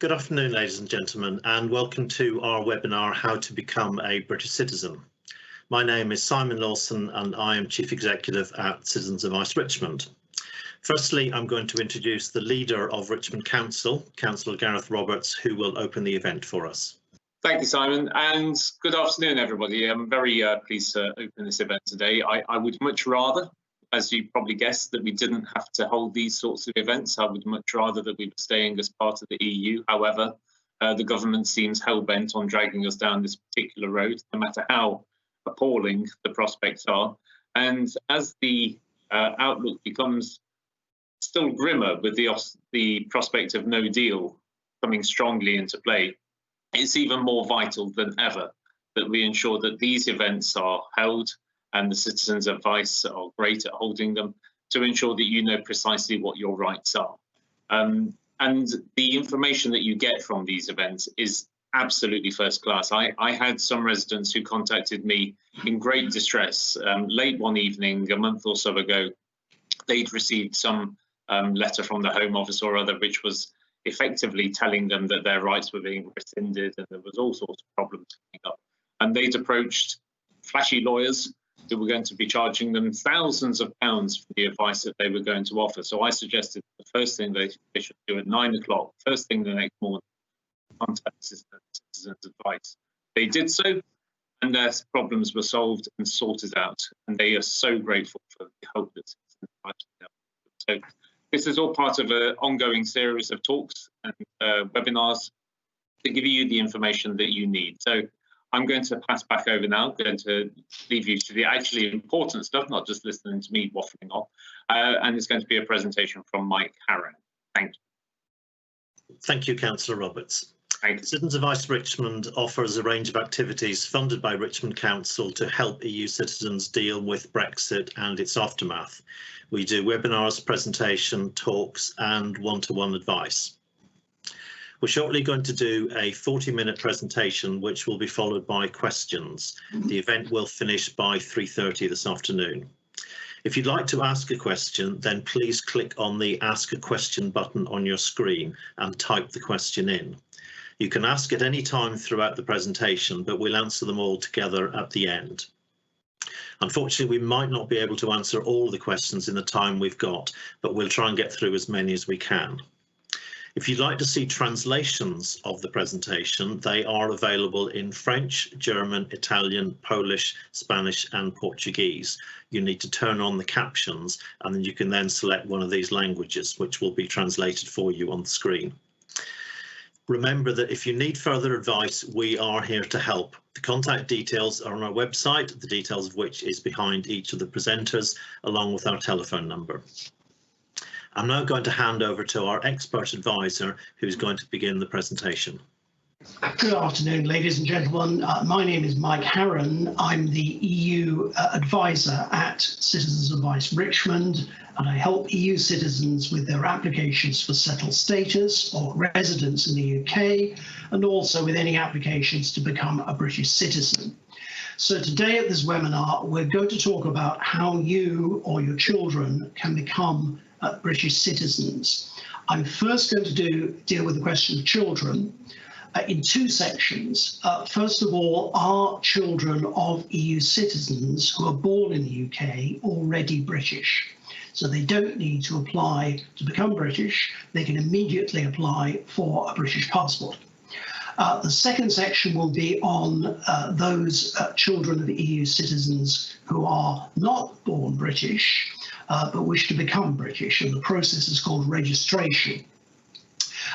Good afternoon, ladies and gentlemen, and welcome to our webinar, How to Become a British Citizen. My name is Simon Lawson and I am Chief Executive at Citizens Advice Richmond. Firstly, I'm going to introduce the leader of Richmond Council, Councillor Gareth Roberts, who will open the event for us. Thank you, Simon, and good afternoon, everybody. I'm very pleased to open this event today. I would much rather, as you probably guessed, that we didn't have to hold these sorts of events. I would much rather that we were staying as part of the EU. However, the government seems hell-bent on dragging us down this particular road, no matter how appalling the prospects are. And as the outlook becomes still grimmer with the prospect of no deal coming strongly into play, it's even more vital than ever that we ensure that these events are held, and the Citizens' Advice are great at holding them, to ensure that you know precisely what your rights are. And the information that you get from these events is absolutely first class. I had some residents who contacted me in great distress late one evening, a month or so ago. They'd received some letter from the Home Office or other, which was effectively telling them that their rights were being rescinded and there was all sorts of problems coming up. And they'd approached flashy lawyers who were going to be charging them thousands of pounds for the advice that they were going to offer. So I suggested the first thing they should do at 9 o'clock, first thing the next morning, contact Citizens' Advice. They did so, and their problems were solved and sorted out. And they are so grateful for the help that Citizens' Advice was able to do. So this is all part of an ongoing series of talks and webinars to give you the information that you need. So I'm going to pass back over now. I'm going to leave you to the actually important stuff, not just listening to me waffling on. And it's going to be a presentation from Mike Harron. Thank you. Thank you, Councillor Roberts. Thank you. Citizens Advice Richmond offers a range of activities funded by Richmond Council to help EU citizens deal with Brexit and its aftermath. We do webinars, presentation, talks and one-to-one advice. We're shortly going to do a 40-minute presentation which will be followed by questions. The event will finish by 3:30 this afternoon. If you'd like to ask a question, then please click on the Ask a Question button on your screen and type the question in. You can ask at any time throughout the presentation, but we'll answer them all together at the end. Unfortunately, we might not be able to answer all the questions in the time we've got, but we'll try and get through as many as we can. If you'd like to see translations of the presentation, they are available in French, German, Italian, Polish, Spanish and Portuguese. You need to turn on the captions and then you can then select one of these languages, which will be translated for you on the screen. Remember that if you need further advice, we are here to help. The contact details are on our website, the details of which is behind each of the presenters, along with our telephone number. I'm now going to hand over to our expert advisor, who's going to begin the presentation. Good afternoon, ladies and gentlemen. My name is Mike Harron. I'm the EU advisor at Citizens Advice Richmond, and I help EU citizens with their applications for settled status or residence in the UK, and also with any applications to become a British citizen. So today at this webinar, we're going to talk about how you or your children can become British citizens. I'm first going to deal with the question of children in two sections. First of all, are children of EU citizens who are born in the UK already British? So they don't need to apply to become British, they can immediately apply for a British passport. The second section will be on those children of EU citizens who are not born British, but wish to become British, and the process is called registration.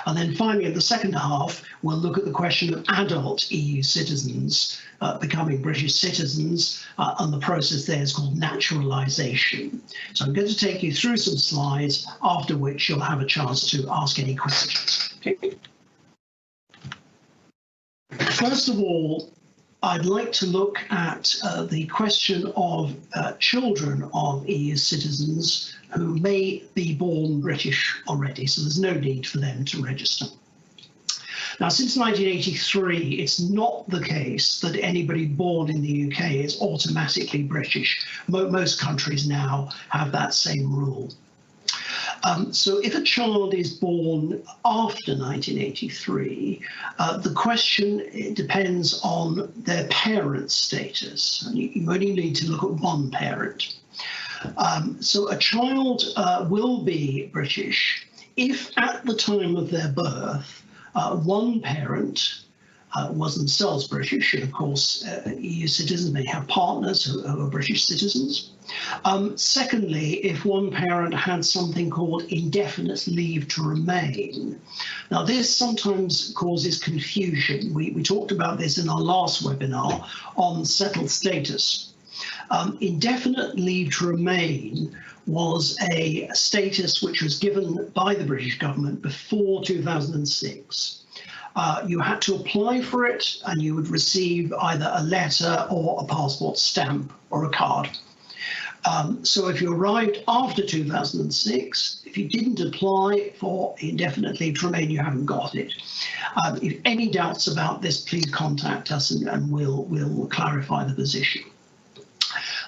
And then finally, in the second half, we'll look at the question of adult EU citizens becoming British citizens, and the process there is called naturalisation. So I'm going to take you through some slides, after which you'll have a chance to ask any questions. Okay. First of all, I'd like to look at the question of children of EU citizens who may be born British already, so there's no need for them to register. Now, since 1983, it's not the case that anybody born in the UK is automatically British. Most countries now have that same rule. So if a child is born after 1983, the question depends on their parent's status. And you only need to look at one parent. So a child will be British if at the time of their birth, one parent was themselves British, and of course EU citizens may have partners who are British citizens. Secondly, if one parent had something called indefinite leave to remain. Now this sometimes causes confusion. We talked about this in our last webinar on settled status. Indefinite leave to remain was a status which was given by the British government before 2006. You had to apply for it and you would receive either a letter or a passport stamp or a card. So if you arrived after 2006, if you didn't apply for indefinite leave to remain, you haven't got it. If any doubts about this, please contact us and we'll clarify the position.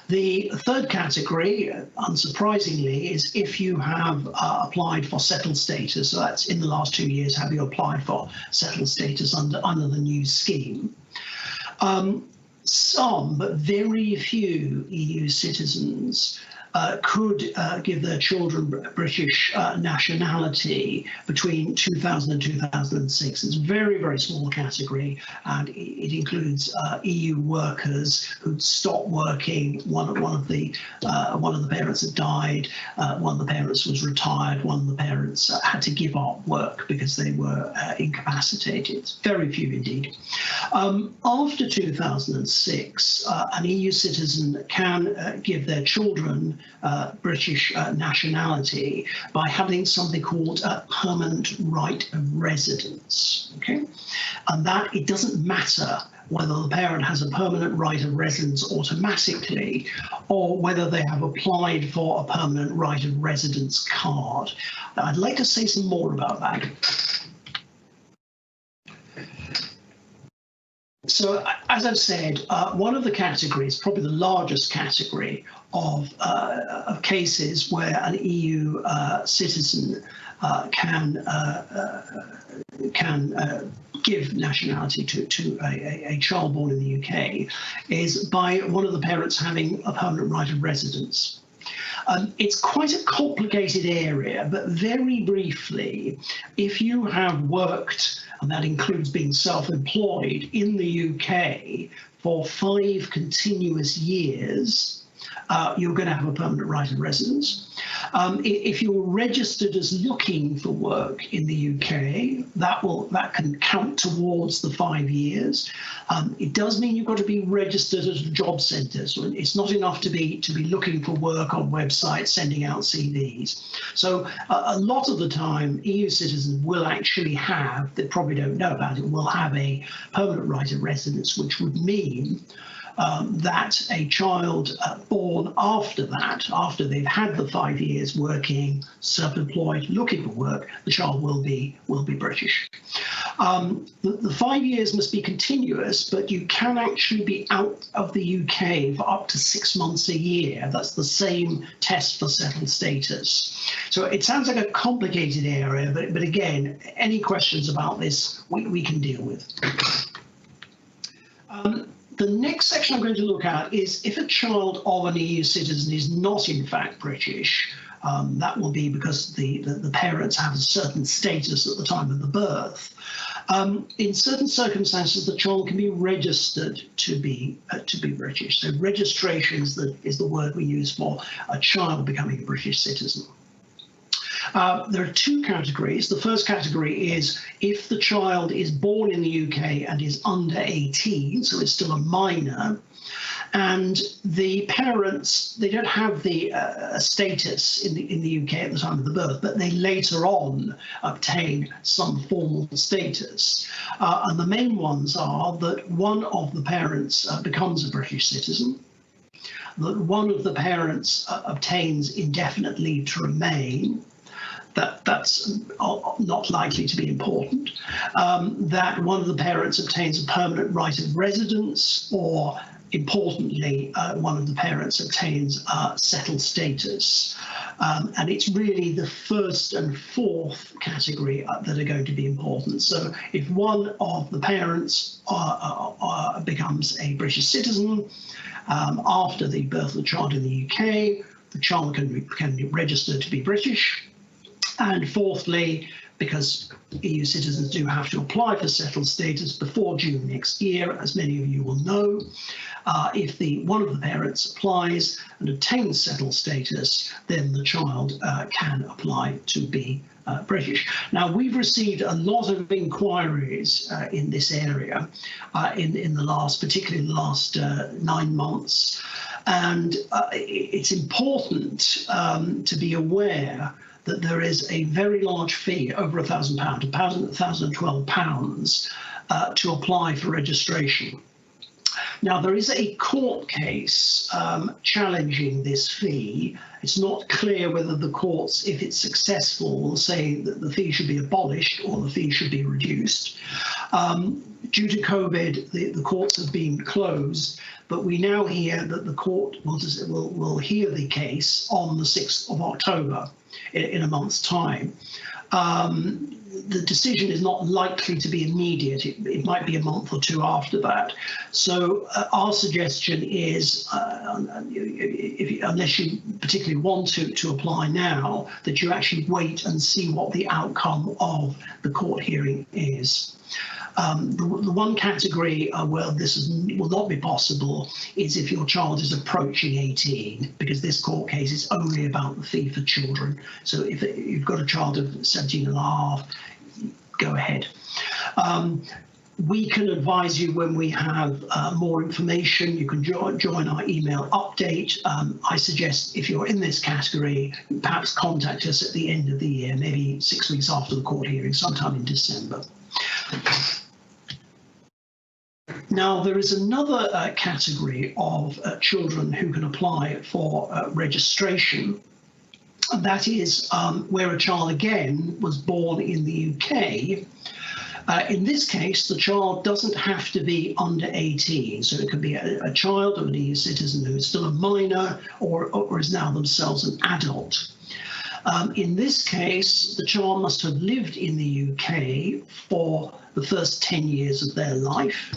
The third category, unsurprisingly, is if you have applied for settled status. So that's in the last 2 years, have you applied for settled status under the new scheme? Some, but very few EU citizens could give their children British nationality between 2000 and 2006. It's a very, very small category, and it includes EU workers who'd stopped working. One of the parents had died. One of the parents was retired. One of the parents had to give up work because they were incapacitated. Very few indeed. After 2006, an EU citizen can give their children British nationality by having something called a permanent right of residence. Okay, and that it doesn't matter whether the parent has a permanent right of residence automatically or whether they have applied for a permanent right of residence card. Now, I'd like to say some more about that. So, as I've said, one of the categories, probably the largest category of cases where an EU citizen can give nationality to a child born in the UK is by one of the parents having a permanent right of residence. It's quite a complicated area, but very briefly, if you have worked, and that includes being self-employed in the UK for 5 continuous years, you're going to have a permanent right of residence. If you're registered as looking for work in the UK, that can count towards the 5 years. It does mean you've got to be registered at a job centre, so it's not enough to be looking for work on websites, sending out CVs. So a lot of the time, EU citizens will actually have, they probably don't know about it, will have a permanent right of residence, which would mean that a child born after that, after they've had the 5 years working, self-employed, looking for work, the child will be British. The 5 years must be continuous, but you can actually be out of the UK for up to 6 months a year. That's the same test for settled status. So it sounds like a complicated area, but again, any questions about this, we can deal with. The next section I'm going to look at is if a child of an EU citizen is not in fact British, that will be because the parents have a certain status at the time of the birth. In certain circumstances, the child can be registered to be British. So registration is the word we use for a child becoming a British citizen. There are 2 categories. The first category is if the child is born in the UK and is under 18, so it's still a minor, and the parents, they don't have the status in the UK at the time of the birth, but they later on obtain some formal status. And the main ones are that one of the parents becomes a British citizen, that one of the parents obtains indefinite leave to remain. That's not likely to be important. That one of the parents obtains a permanent right of residence, or importantly, one of the parents obtains settled status. And it's really the first and fourth category that are going to be important. So if one of the parents becomes a British citizen after the birth of the child in the UK, the child can be registered to be British. And fourthly, because EU citizens do have to apply for settled status before June next year, as many of you will know, if one of the parents applies and obtains settled status, then the child can apply to be British. Now, we've received a lot of inquiries in this area in the last, particularly the last 9 months, and it's important to be aware that there is a very large fee, over £1,000, £1,012, to apply for registration. Now, there is a court case challenging this fee. It's not clear whether the courts, if it's successful, will say that the fee should be abolished or the fee should be reduced. Due to COVID, the courts have been closed, but we now hear that the court will hear the case on the 6th of October, in a month's time. The decision is not likely to be immediate. It might be a month or two after that. So our suggestion is, unless you particularly want to apply now, that you actually wait and see what the outcome of the court hearing is. The one category where this will not be possible is if your child is approaching 18, because this court case is only about the fee for children. So if you've got a child of 17 and a half, go ahead. We can advise you when we have more information. You can join our email update. I suggest if you're in this category, perhaps contact us at the end of the year, maybe 6 weeks after the court hearing, sometime in December. Now, there is another category of children who can apply for registration. And that is where a child, again, was born in the UK. In this case, the child doesn't have to be under 18. So it could be a child of an EU citizen who is still a minor or is now themselves an adult. In this case, the child must have lived in the UK for the first 10 years of their life,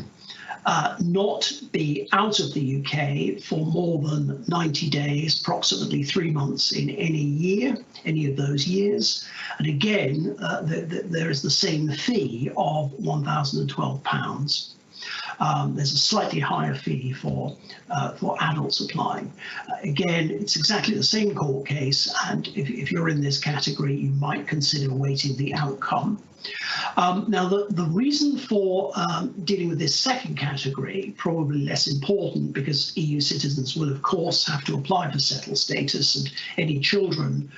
not be out of the UK for more than 90 days, approximately 3 months in any year, any of those years. And again, there is the same fee of £1,012. There's a slightly higher fee for adults applying. Again, it's exactly the same court case, and if you're in this category, you might consider awaiting the outcome. Now, the reason for dealing with this second category, probably less important, because EU citizens will, of course, have to apply for settled status, and any children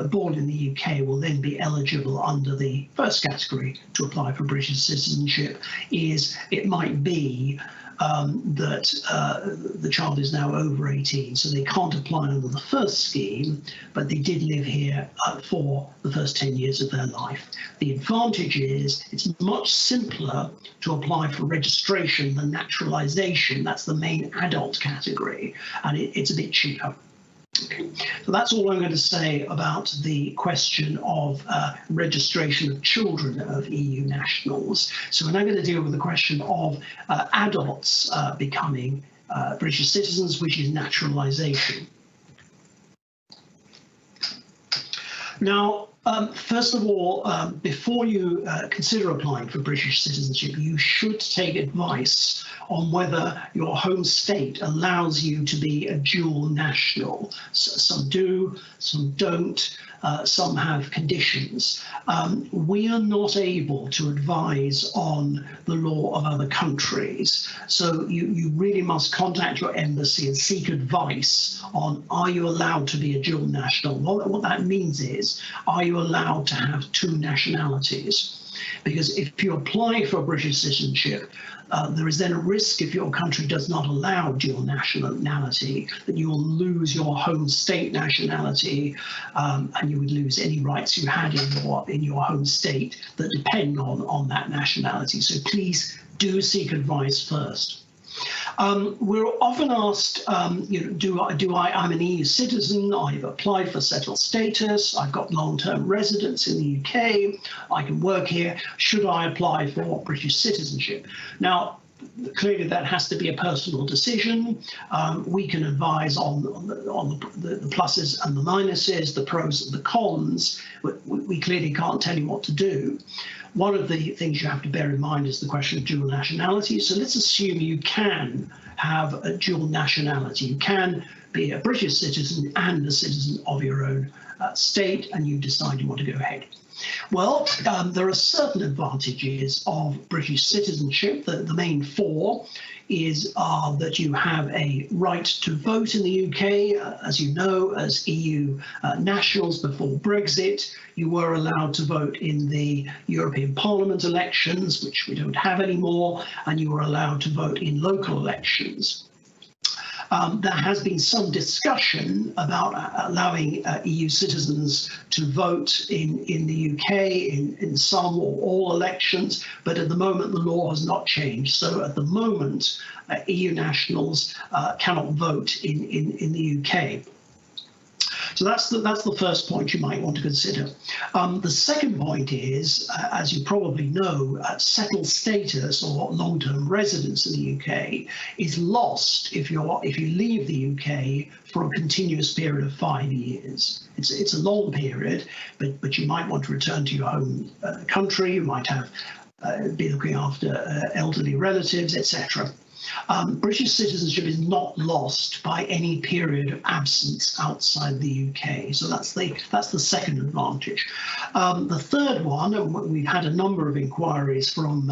born in the UK will then be eligible under the first category to apply for British citizenship, is it might be that the child is now over 18, so they can't apply under the first scheme, but they did live here for the first 10 years of their life. The advantage is it's much simpler to apply for registration than naturalisation. That's the main adult category, and it's a bit cheaper. Okay. So that's all I'm going to say about the question of registration of children of EU nationals. So we're now going to deal with the question of adults becoming British citizens, which is naturalisation. Now, first of all, before you consider applying for British citizenship, you should take advice on whether your home state allows you to be a dual national. Some do, some don't, some have conditions. We are not able to advise on the law of other countries, so you really must contact your embassy and seek advice on, are you allowed to be a dual national? What that means is, are you allowed to have 2 nationalities? Because if you apply for British citizenship, there is then a risk, if your country does not allow dual nationality, that you will lose your home state nationality, and you would lose any rights you had in your home state that depend on that nationality. So please do seek advice first. We're often asked, I'm an EU citizen, I've applied for settled status, I've got long-term residence in the UK, I can work here, should I apply for British citizenship? Now, clearly that has to be a personal decision. We can advise on the pluses and the minuses, the pros and the cons, but we clearly can't tell you what to do. One of the things you have to bear in mind is the question of dual nationality. So let's assume you can have a dual nationality. You can be a British citizen and a citizen of your own state, and you decide you want to go ahead. Well, there are certain advantages of British citizenship. The main four is that you have a right to vote in the UK. As you know, as EU nationals before Brexit, you were allowed to vote in the European Parliament elections, which we don't have anymore, and you were allowed to vote in local elections. There has been some discussion about allowing EU citizens to vote in the UK in some or all elections, but at the moment the law has not changed. So at the moment, EU nationals cannot vote in the UK. So that's the first point you might want to consider. The second point is, as you probably know, settled status or long-term residence in the UK is lost if you leave the UK for a continuous period of 5 years. It's a long period, but you might want to return to your home country. You might have be looking after elderly relatives, etc. British citizenship is not lost by any period of absence outside the UK. So that's the second advantage. The third one, and we've had a number of inquiries from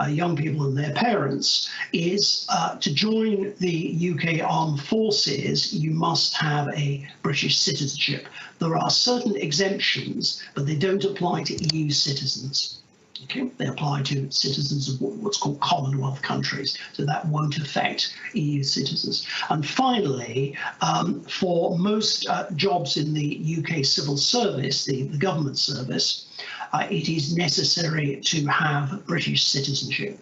young people and their parents, is to join the UK Armed Forces, you must have a British citizenship. There are certain exemptions, but they don't apply to EU citizens. Okay, they apply to citizens of what's called Commonwealth countries, so that won't affect EU citizens. And finally, for most jobs in the UK civil service, the government service, it is necessary to have British citizenship.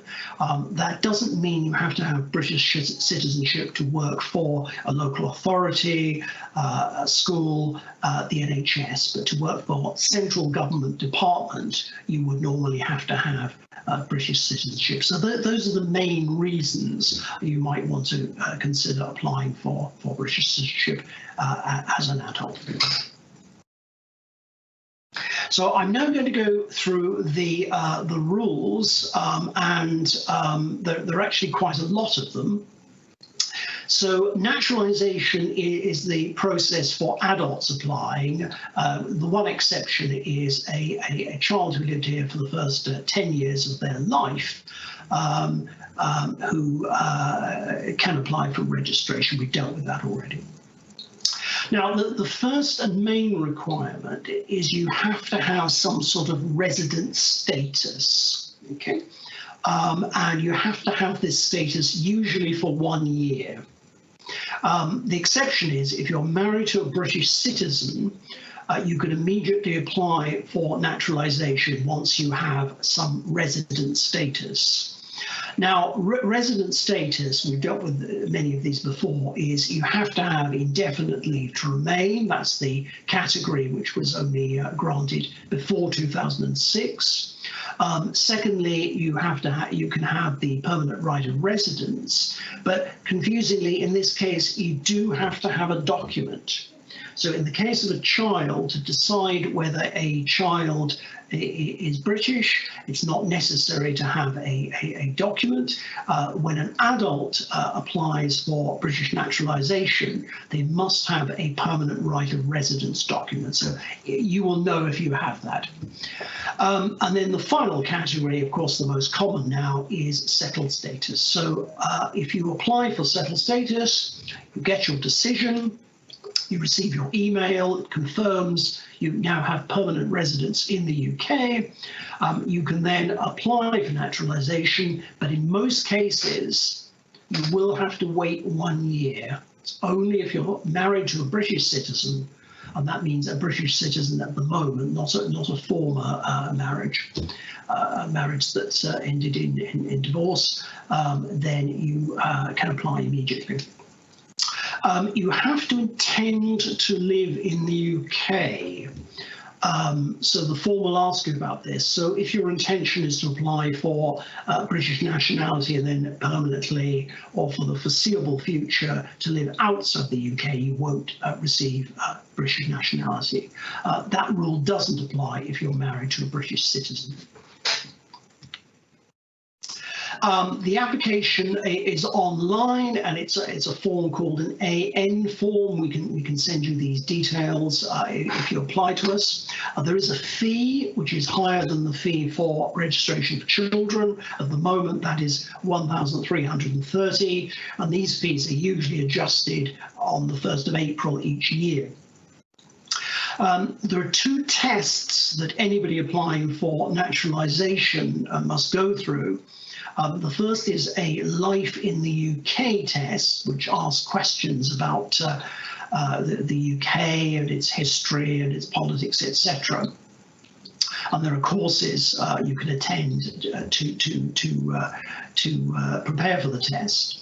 That doesn't mean you have to have British citizenship to work for a local authority, a school, the NHS, but to work for a central government department, you would normally have to have British citizenship. So those are the main reasons you might want to consider applying for British citizenship as an adult. So I'm now going to go through the rules, and there are actually quite a lot of them. So naturalisation is the process for adults applying. The one exception is a child who lived here for the first 10 years of their life, who can apply for registration. We've dealt with that already. Now, the first and main requirement is you have to have some sort of resident status, okay? And you have to have this status usually for 1 year. The exception is if you're married to a British citizen, you can immediately apply for naturalisation once you have some resident status. Now, resident status, we've dealt with many of these before, is you have to have indefinite leave to remain. That's the category which was only granted before 2006. Secondly, you can have the permanent right of residence, but confusingly, in this case, you do have to have a document. So in the case of a child, to decide whether a child is British, it's not necessary to have a document. When an adult applies for British naturalisation, they must have a permanent right of residence document. So you will know if you have that. And then the final category, of course, the most common now, is settled status. So if you apply for settled status, you get your decision, you receive your email, it confirms you now have permanent residence in the UK. You can then apply for naturalisation, but in most cases, you will have to wait 1 year. It's only if you're married to a British citizen and that means a British citizen at the moment, not a former marriage. A marriage that's ended in divorce, then you can apply immediately. You have to intend to live in the UK. So the form will ask you about this. So if your intention is to apply for British nationality and then permanently or for the foreseeable future to live outside the UK, you won't receive British nationality. That rule doesn't apply if you're married to a British citizen. The application is online, and it's a form called an AN form. We can send you these details if you apply to us. There is a fee which is higher than the fee for registration for children. At the moment, that is £1,330, and these fees are usually adjusted on the 1st of April each year. There are two tests that anybody applying for naturalisation must go through. The first is a Life in the UK test, which asks questions about the UK and its history and its politics, etc. And there are courses you can attend to prepare for the test.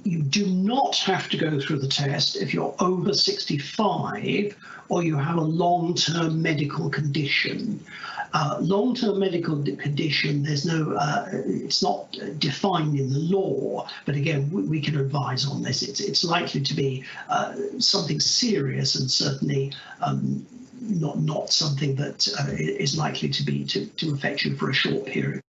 You do not have to go through the test if you're over 65 or you have a long-term medical condition. Long-term medical condition, there's no, it's not defined in the law, but again, we can advise on this. It's likely to be something serious and certainly not something that is likely to affect you for a short period.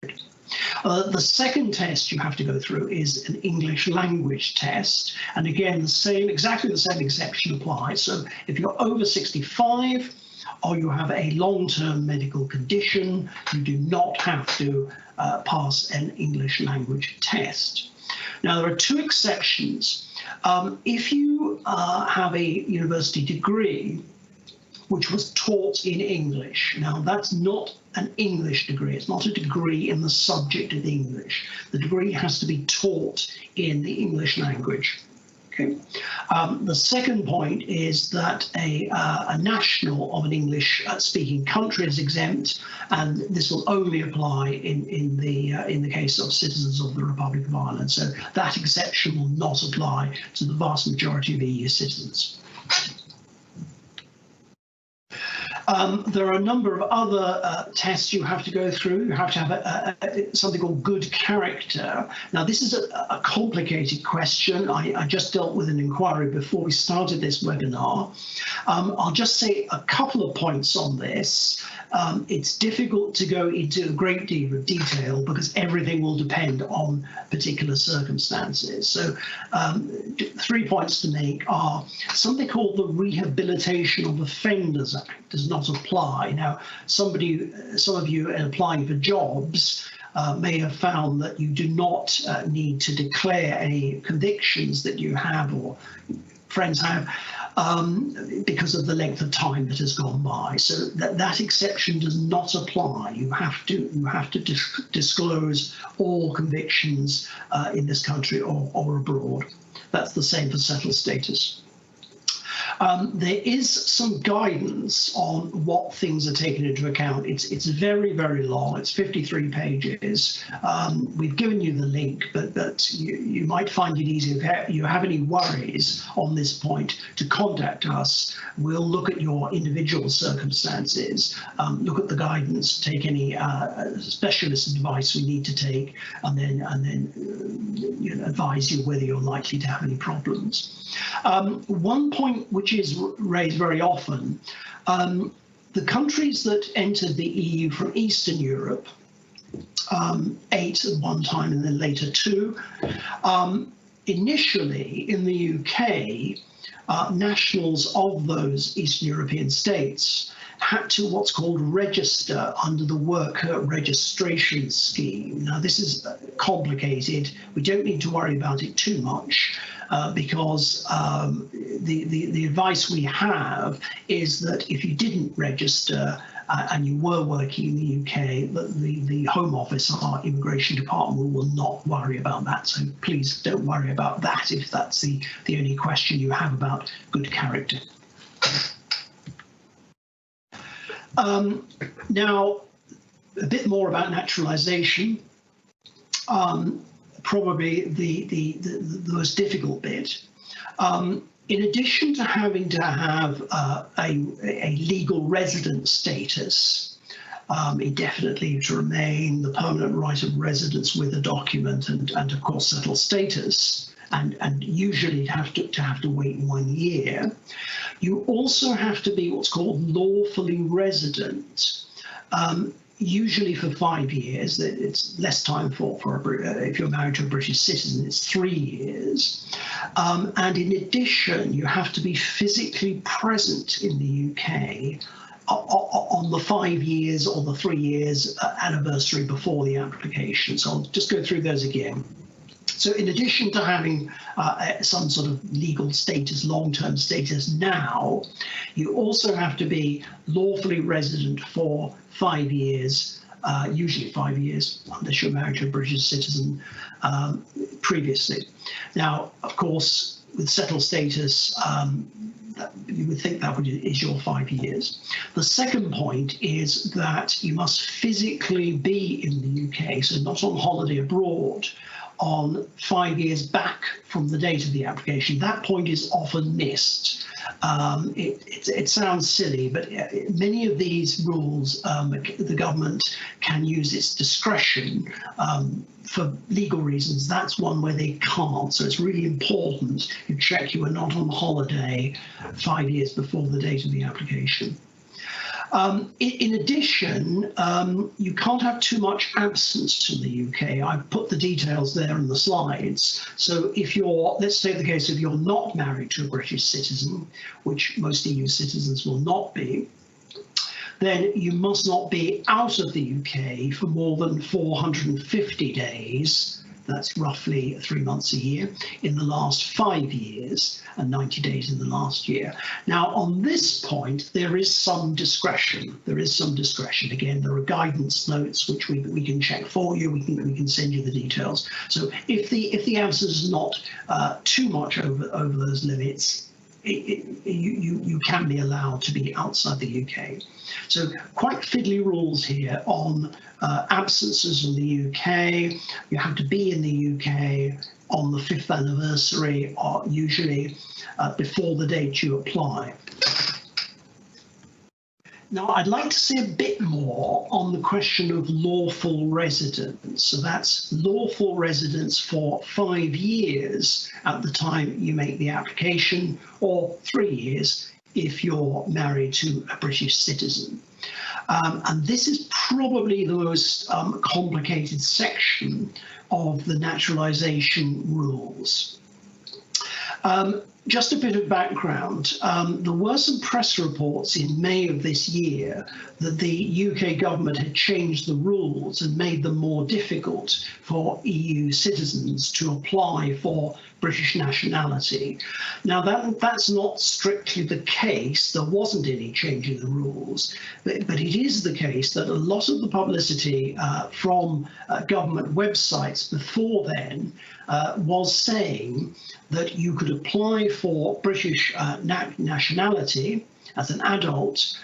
The second test you have to go through is an English language test, and again, exactly the same exception applies. So if you're over 65 or you have a long-term medical condition, you do not have to pass an English language test. Now, there are two exceptions. If you have a university degree which was taught in English. Now, that's not an English degree. It's not a degree in the subject of English. The degree has to be taught in the English language. Okay. The second point is that a national of an English-speaking country is exempt, and this will only apply in the case of citizens of the Republic of Ireland. So that exception will not apply to the vast majority of EU citizens. There are a number of other tests you have to go through. You have to have something called good character. Now, this is a complicated question. I just dealt with an inquiry before we started this webinar. I'll just say a couple of points on this. It's difficult to go into a great deal of detail because everything will depend on particular circumstances. So 3 points to make are something called the Rehabilitation of Offenders Act does not apply. Now, some of you in applying for jobs may have found that you do not need to declare any convictions that you have or friends have because of the length of time that has gone by. So that exception does not apply. You have to disclose all convictions in this country or abroad. That's the same for settled status. There is some guidance on what things are taken into account. It's very, very long. It's 53 pages. We've given you the link, but you might find it easier if you have any worries on this point to contact us. We'll look at your individual circumstances, look at the guidance, take any specialist advice we need to take, and then advise you whether you're likely to have any problems. One point which is raised very often, the countries that entered the EU from Eastern Europe, 8 at one time and then later 2, initially in the UK, nationals of those Eastern European states had to what's called register under the worker registration scheme. Now, this is complicated. We don't need to worry about it too much because the advice we have is that if you didn't register and you were working in the UK, the Home Office, our immigration department, will not worry about that. So please don't worry about that if that's the only question you have about good character. Now, a bit more about naturalization. Probably the most difficult bit. In addition to having to have a legal resident status, indefinite leave to remain, the permanent right of residence with a document, and of course settled status, and usually have to wait 1 year, you also have to be what's called lawfully resident. Usually for 5 years. It's less time for if you're married to a British citizen, it's 3 years. And in addition, you have to be physically present in the UK on the 5 years or the 3 years anniversary before the application. So I'll just go through those again. So in addition to having some sort of legal status, long-term status now, you also have to be lawfully resident for 5 years, usually 5 years, unless you're married to a British citizen previously. Now, of course, with settled status, you would think that is your 5 years. The second point is that you must physically be in the UK, so not on holiday abroad, on 5 years back from the date of the application. That point is often missed. It sounds silly, but many of these rules, the government can use its discretion for legal reasons. That's one where they can't. So it's really important you check you are not on holiday 5 years before the date of the application. In addition, you can't have too much absence to the UK. I've put the details there in the slides. So if you're, let's take the case if you're not married to a British citizen, which most EU citizens will not be, then you must not be out of the UK for more than 450 days. That's roughly 3 months a year in the last 5 years and 90 days in the last year. Now, on this point, there is some discretion. There is some discretion. Again, there are guidance notes which we can check for you. We can send you the details. So if the absence is not too much over those limits, you can be allowed to be outside the UK. So quite fiddly rules here on absences in the UK. You have to be in the UK on the 5th anniversary, or usually before the date you apply. Now, I'd like to say a bit more on the question of lawful residence. So that's lawful residence for 5 years at the time you make the application, or 3 years if you're married to a British citizen. And this is probably the most complicated section of the naturalisation rules. Just a bit of background. There were some press reports in May of this year that the UK government had changed the rules and made them more difficult for EU citizens to apply for British nationality. Now, that's not strictly the case. There wasn't any change in the rules, but it is the case that a lot of the publicity from government websites before then was saying that you could apply for British nationality as an adult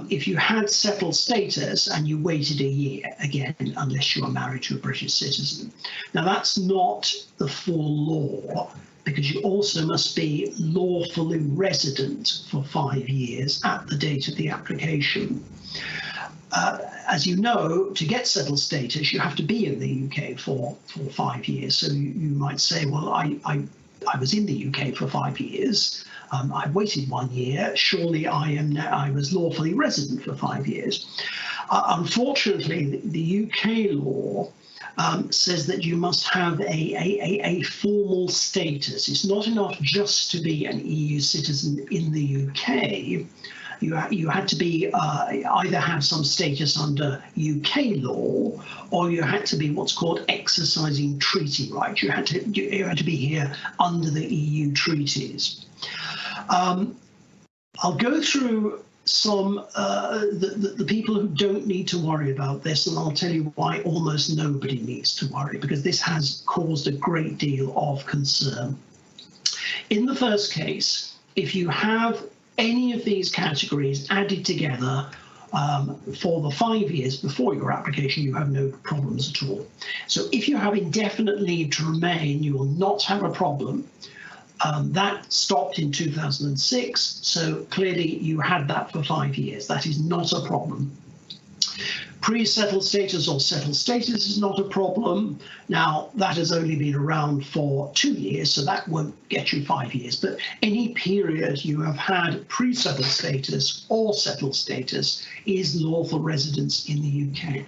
if you had settled status and you waited a year, again, unless you are married to a British citizen. Now, that's not the full law, because you also must be lawfully resident for 5 years at the date of the application. As you know, to get settled status, you have to be in the UK for 5 years. So you might say, well, I was in the UK for 5 years. I waited 1 year. Surely I was lawfully resident for 5 years. Unfortunately, the UK law says that you must have a formal status. It's not enough just to be an EU citizen in the UK. You had to be either have some status under UK law, or you had to be what's called exercising treaty rights. You had to be here under the EU treaties. I'll go through some the people who don't need to worry about this, and I'll tell you why almost nobody needs to worry, because this has caused a great deal of concern. In the first case, if you have any of these categories added together, for the 5 years before your application, you have no problems at all. So if you have indefinite leave to remain, you will not have a problem. That stopped in 2006, so clearly you had that for 5 years. That is not a problem. Pre-settled status or settled status is not a problem. Now, that has only been around for 2 years, so that won't get you 5 years. But any period you have had pre-settled status or settled status is lawful residence in the UK.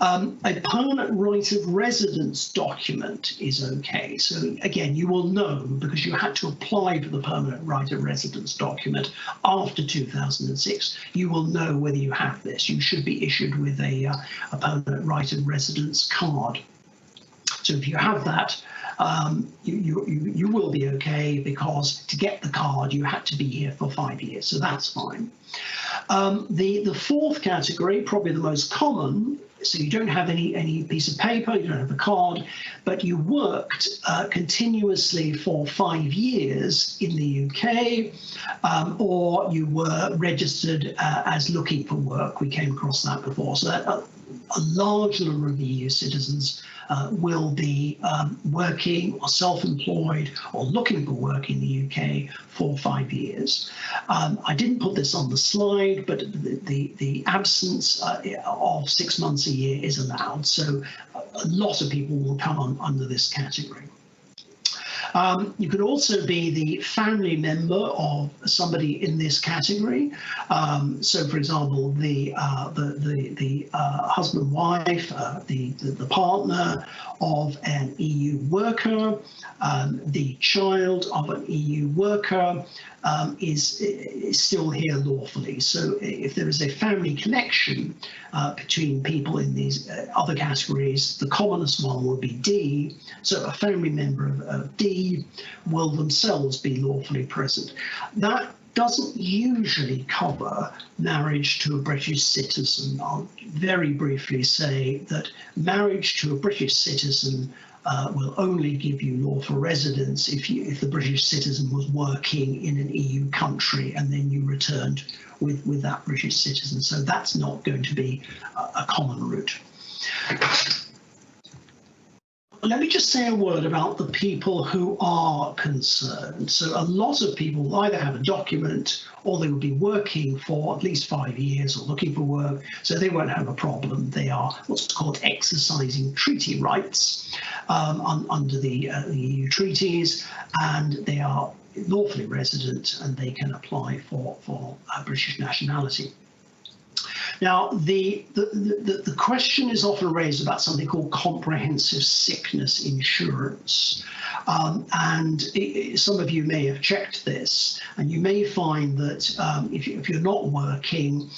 A permanent right of residence document is okay. So again, you will know because you had to apply for the permanent right of residence document after 2006. You will know whether you have this. You should be issued with a permanent right of residence card. So if you have that, you will be okay, because to get the card you had to be here for 5 years, so that's fine. The fourth category, probably the most common, so you don't have any piece of paper, you don't have a card, but you worked continuously for 5 years in the UK, or you were registered as looking for work. We came across that before. So that, a large number of EU citizens will be working or self-employed or looking for work in the UK for 5 years. I didn't put this on the slide, but the absence of 6 months a year is allowed. So a lot of people will come on under this category. You could also be the family member of somebody in this category. So, for example, the husband, wife, the partner of an EU worker, the child of an EU worker is still here lawfully. So, if there is a family connection between people in these other categories, the commonest one will be D. So, a family member of D will themselves be lawfully present. That doesn't usually cover marriage to a British citizen. I'll very briefly say that marriage to a British citizen will only give you lawful residence if the British citizen was working in an EU country and then you returned with that British citizen. So that's not going to be a common route. Let me just say a word about the people who are concerned. So a lot of people will either have a document or they will be working for at least 5 years or looking for work, so they won't have a problem. They are what's called exercising treaty rights under the EU treaties, and they are lawfully resident and they can apply for British nationality. Now, the question is often raised about something called comprehensive sickness insurance. Some of you may have checked this, and you may find that if you're not working,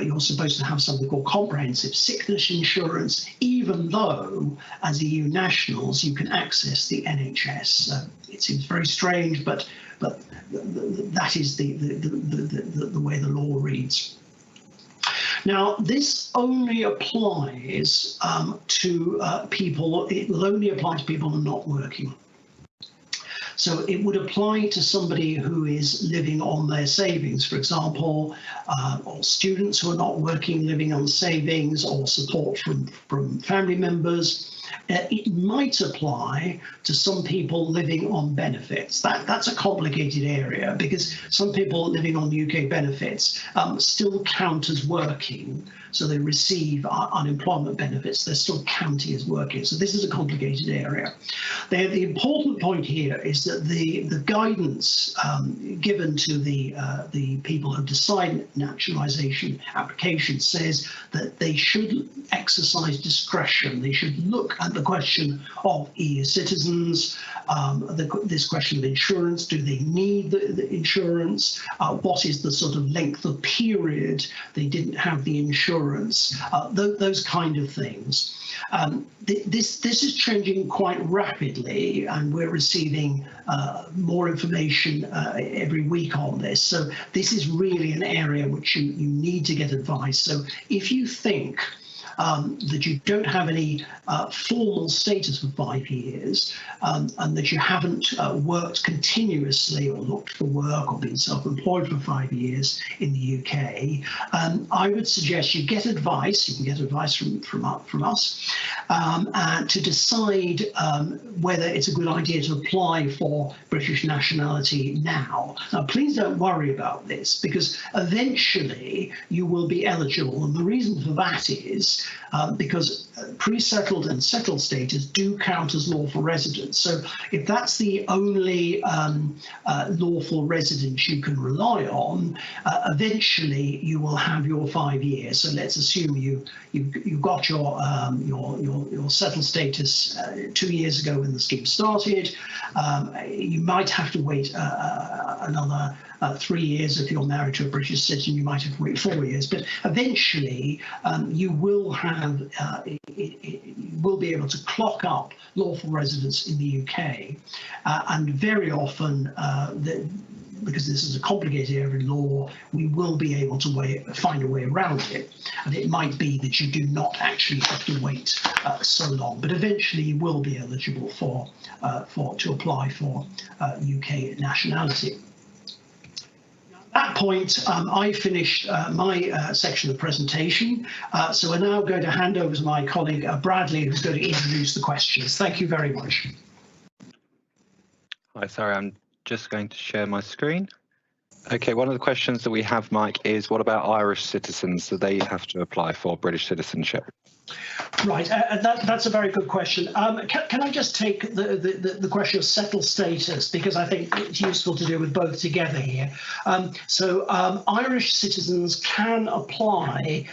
you're supposed to have something called comprehensive sickness insurance, even though as EU nationals you can access the NHS. It seems very strange, but that is the way the law reads. Now, this only applies to people, it will only apply to people who are not working. So it would apply to somebody who is living on their savings, for example, or students who are not working, living on savings or support from family members. It might apply to some people living on benefits. That's a complicated area because some people living on UK benefits still count as working. So they receive unemployment benefits. They're still counting as working. So this is a complicated area. The important point here is that the guidance given to the people who decide naturalisation application says that they should exercise discretion. They should look at the question of EU citizens, this question of insurance. Do they need the insurance? What is the sort of length of period they didn't have the insurance? Those kind of things. This is changing quite rapidly, and we're receiving more information every week on this. So this is really an area which you need to get advice. So if you think that you don't have any formal status for 5 years, and that you haven't worked continuously or looked for work or been self-employed for 5 years in the UK, I would suggest you get advice. You can get advice from us to decide whether it's a good idea to apply for British nationality now. Now, please don't worry about this, because eventually you will be eligible, and the reason for that is because pre-settled and settled status do count as lawful residents. So if that's the only lawful residence you can rely on, eventually you will have your 5 years. So let's assume you got your settled status 2 years ago when the scheme started. You might have to wait another 3 years. If you're married to a British citizen, you might have to wait 4 years. But eventually, you will have you will be able to clock up lawful residence in the UK, and very often, because this is a complicated area of law, we will be able to find a way around it. And it might be that you do not actually have to wait so long, but eventually you will be eligible to apply for UK nationality. At that point, I finished my section of the presentation. So we're now going to hand over to my colleague Bradley, who's going to introduce the questions. Thank you very much. Hi, sorry, I'm just going to share my screen. Okay, one of the questions that we have, Mike, is what about Irish citizens? Do they have to apply for British citizenship? Right, that's a very good question. Can I just take the question of settled status, because I think it's useful to do with both together here. Irish citizens can apply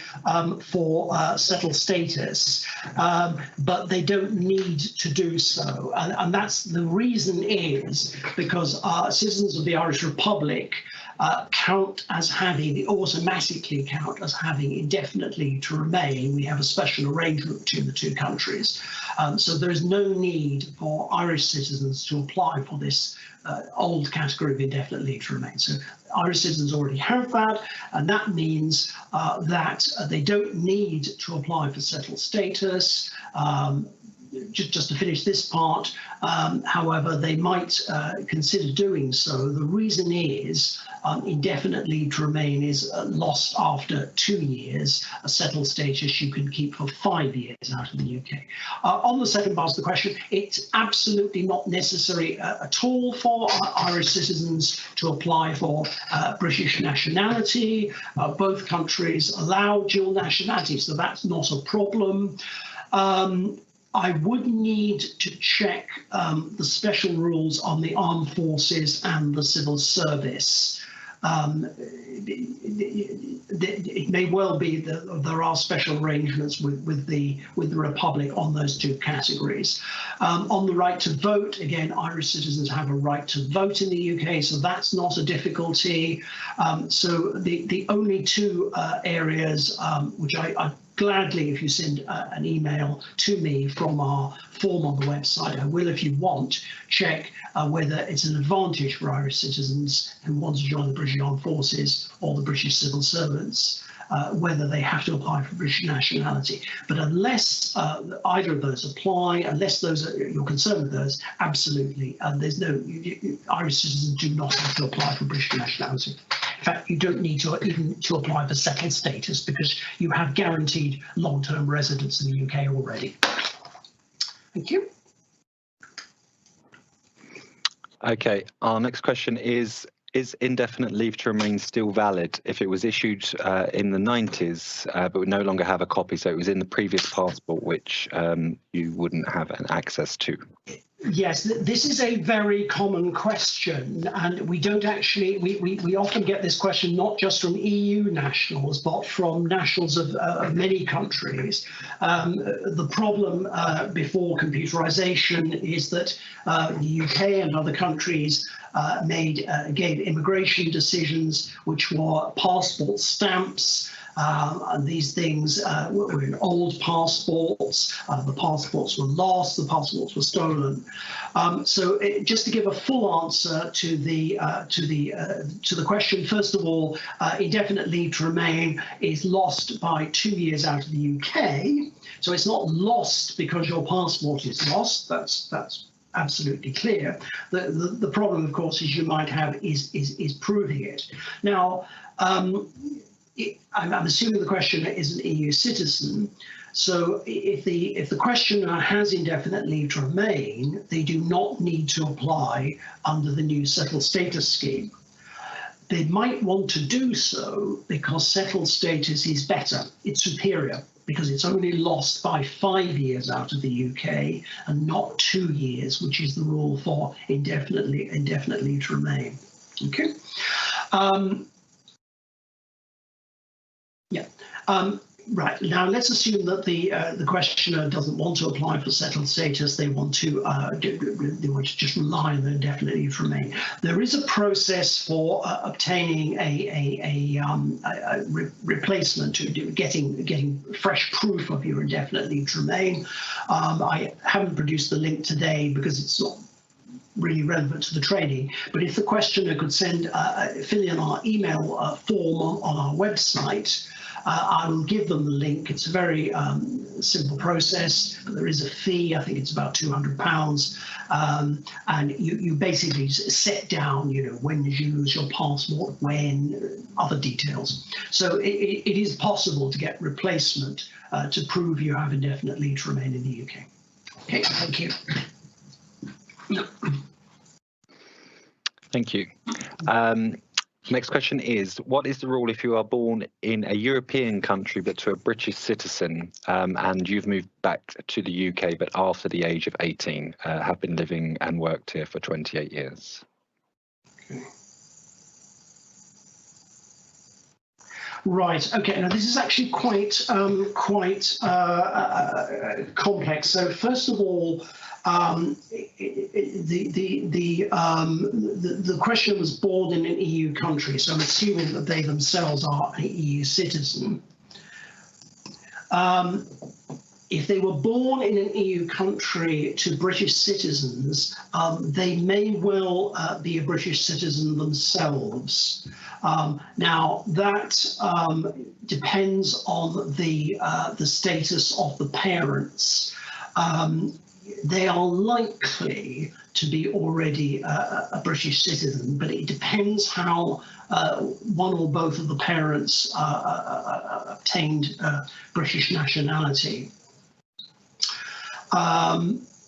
for settled status, but they don't need to do so. And that's the reason is because citizens of the Irish Republic automatically count as having indefinite leave to remain. We have a special arrangement between the two countries. So there is no need for Irish citizens to apply for this old category of indefinite leave to remain. So Irish citizens already have that, and that means that they don't need to apply for settled status. Just to finish this part, however, they might consider doing so. The reason is indefinite leave to remain is lost after 2 years. A settled status you can keep for 5 years out of the UK. On the second part of the question, it's absolutely not necessary at all for Irish citizens to apply for British nationality. Both countries allow dual nationality, so that's not a problem. I would need to check the special rules on the armed forces and the civil service. It may well be that there are special arrangements with the Republic on those two categories. On the right to vote, again, Irish citizens have a right to vote in the UK, so that's not a difficulty. So the only two areas which I gladly, if you send an email to me from our form on the website, I will, if you want, check whether it's an advantage for Irish citizens who want to join the British Armed Forces or the British civil servants, whether they have to apply for British nationality. But unless either of those apply, unless you're concerned with those, absolutely, there's no, Irish citizens do not have to apply for British nationality. In fact, you don't need to even to apply for settled status because you have guaranteed long-term residence in the UK already. Thank you. Okay, our next question is indefinite leave to remain still valid if it was issued in the 90s, but would no longer have a copy? So it was in the previous passport, which you wouldn't have an access to. Yes, this is a very common question, and we don't actually, we often get this question not just from EU nationals, but from nationals of many countries. The problem before computerization is that the UK and other countries gave immigration decisions which were passport stamps. And these things were in old passports. The passports were lost. The passports were stolen. So just to give a full answer to the question, first of all, indefinite leave to remain is lost by 2 years out of the UK. So it's not lost because your passport is lost. That's absolutely clear. The problem, of course, is you might have is proving it. Now, I'm assuming the questioner is an EU citizen. So if the questioner has indefinite leave to remain, they do not need to apply under the new settled status scheme. They might want to do so because settled status is better, it's superior, because it's only lost by 5 years out of the UK and not 2 years, which is the rule for indefinite leave to remain. Okay. Right, now let's assume that the questioner doesn't want to apply for settled status. They want to just rely on the indefinite leave to remain. There is a process for obtaining a replacement, to getting fresh proof of your indefinite leave to remain. I haven't produced the link today because it's not really relevant to the training, but if the questioner could fill in our email form on our website, I will give them the link. It's a very simple process, but there is a fee. I think it's about £200, and you basically set down, when did you lose your passport, when, other details. So it is possible to get replacement to prove you have indefinite leave to remain in the UK. Okay, thank you. Thank you. Next question is, what is the rule if you are born in a European country but to a British citizen and you've moved back to the UK but after the age of 18, have been living and worked here for 28 years? Okay. Right. Okay. Now this is actually quite complex. So first of all, the question was born in an EU country, so I'm assuming that they themselves are an EU citizen. If they were born in an EU country to British citizens, they may well be a British citizen themselves. Now that depends on the status of the parents. They are likely to be already a British citizen, but it depends how one or both of the parents obtained British nationality.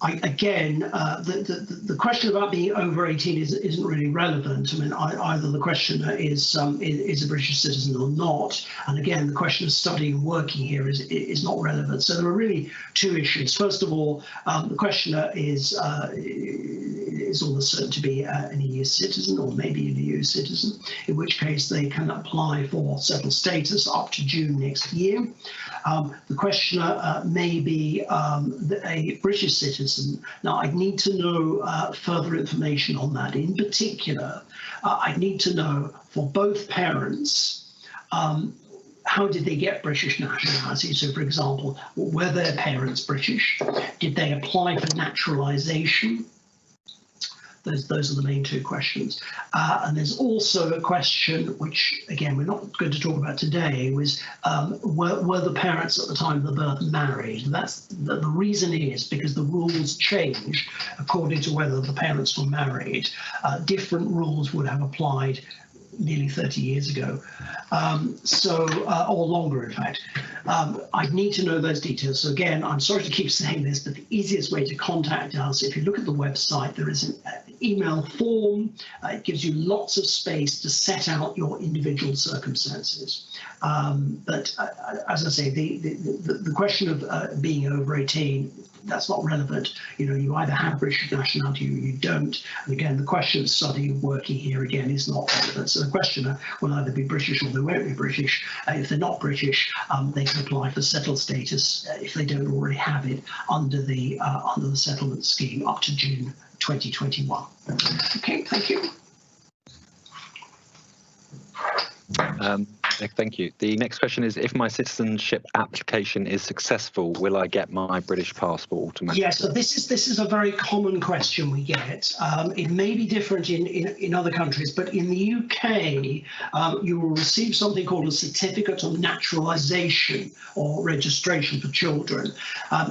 The question about being over 18 isn't really relevant. I mean, either the questioner is a British citizen or not, and again, the question of studying and working here is not relevant. So there are really two issues. First of all, the questioner is almost certain to be an EU citizen or maybe an EU citizen, in which case they can apply for settled status up to June next year. The questioner may be a British citizen. Now, I'd need to know further information on that. In particular, I'd need to know for both parents, how did they get British nationality? So, for example, were their parents British? Did they apply for naturalisation? Those are the main two questions. And there's also a question, which, again, we're not going to talk about today, was were the parents at the time of the birth married? That's the reason is because the rules change according to whether the parents were married. Different rules would have applied nearly 30 years ago, or longer, in fact. I'd need to know those details. So again, I'm sorry to keep saying this, but the easiest way to contact us, if you look at the website, there is an email form. It gives you lots of space to set out your individual circumstances. But as I say, the question of being over 18, that's not relevant. You either have British nationality or you don't. And again, the question of studying and working here again is not relevant. So the questioner will either be British or they won't be British. If they're not British, they can apply for settled status if they don't already have it under the settlement scheme up to June 2021. Okay, thank you. Thank you. The next question is, if my citizenship application is successful, will I get my British passport automatically? Yes, so this is a very common question we get. It may be different in other countries, but in the UK, you will receive something called a certificate of naturalisation or registration for children.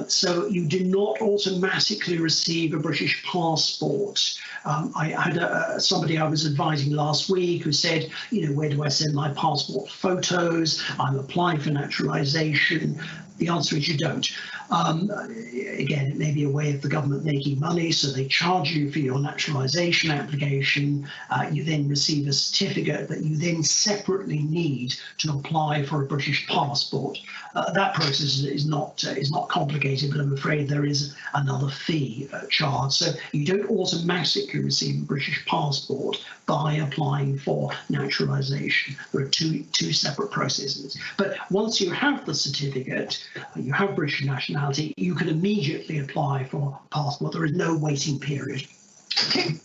So you do not automatically receive a British passport. I had somebody I was advising last week who said, you know, where do I send my passport photos? I'm applying for naturalisation. The answer is you don't. Again, it may be a way of the government making money, so they charge you for your naturalisation application. You then receive a certificate that you then separately need to apply for a British passport. That process is not complicated, but I'm afraid there is another fee charged. So you don't automatically receive a British passport by applying for naturalisation. There are two separate processes. But once you have the certificate, you have British nationality, you can immediately apply for a passport. There is no waiting period. Okay.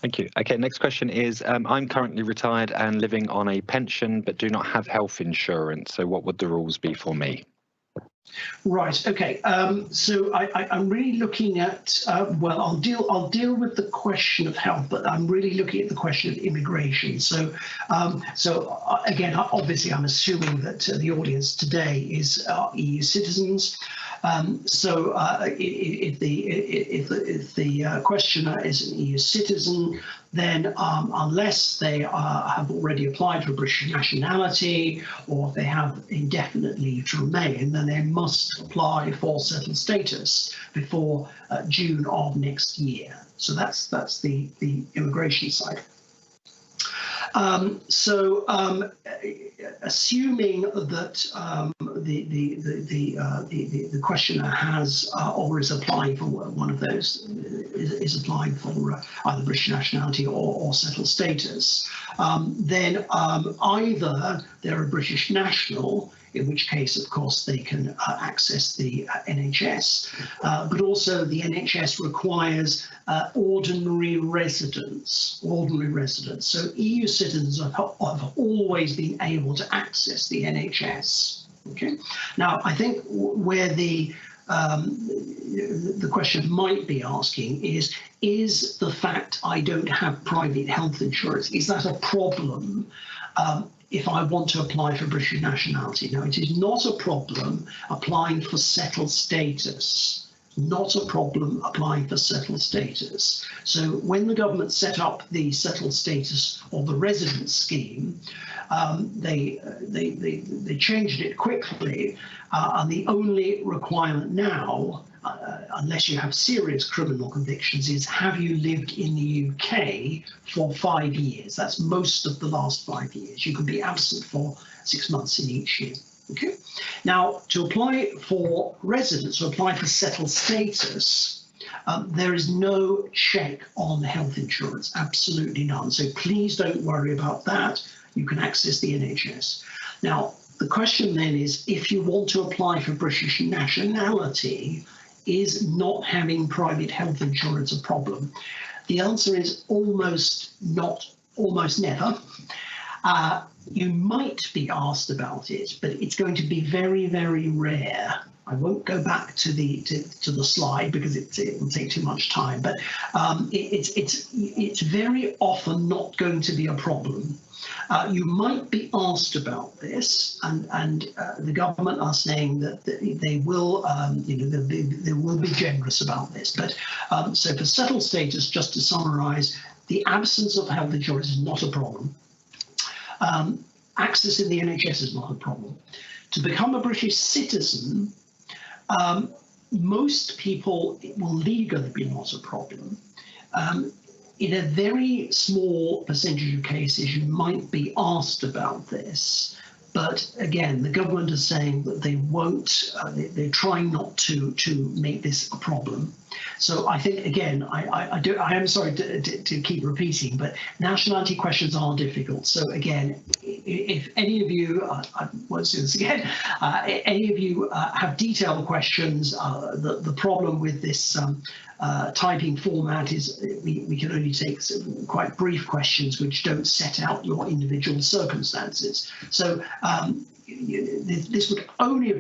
Thank you. Okay, next question is, I'm currently retired and living on a pension, but do not have health insurance. So what would the rules be for me? Right. Okay. So I'm really looking at well, I'll deal with the question of health, but I'm really looking at the question of immigration. So again, obviously, I'm assuming that the audience today is EU citizens. So if the questioner is an EU citizen, then unless they have already applied for British nationality or if they have indefinite leave to remain, then they must apply for settled status before June of next year. So that's the immigration side. Assuming that the questioner has or is applying for one of those, is applying for either British nationality or settled status, then either they're a British national, in which case, of course, they can access the NHS, but also the NHS requires ordinary residence. So EU citizens have always been able to access the NHS. Okay. Now, I think where the question might be asking is the fact I don't have private health insurance, is that a problem if I want to apply for British nationality? Now, it is not a problem applying for settled status. Not a problem applying for settled status. So when the government set up the settled status or the residence scheme, they changed it quickly, and the only requirement now, unless you have serious criminal convictions, is have you lived in the UK for 5 years? That's most of the last 5 years. You can be absent for 6 months in each year. Okay. Now, to apply for residence, to apply for settled status, there is no check on health insurance, absolutely none. So please don't worry about that. You can access the NHS. Now, the question then is, if you want to apply for British nationality, is not having private health insurance a problem? The answer is almost never. You might be asked about it, but it's going to be very, very rare. I won't go back to the slide because it will take too much time. But it's very often not going to be a problem. You might be asked about this, and the government are saying that they will, they will be generous about this. But so for settled status, just to summarise, the absence of health insurance is not a problem. Accessing the NHS is not a problem. To become a British citizen, most people, it will legally be not a problem. In a very small percentage of cases, you might be asked about this. But again, the government is saying that they won't, they're trying not to make this a problem. So I think, again, I am sorry to keep repeating, but nationality questions are difficult. So again, if any of you, I won't say this again, any of you have detailed questions, the problem with this typing format is we can only take some quite brief questions which don't set out your individual circumstances. So this would only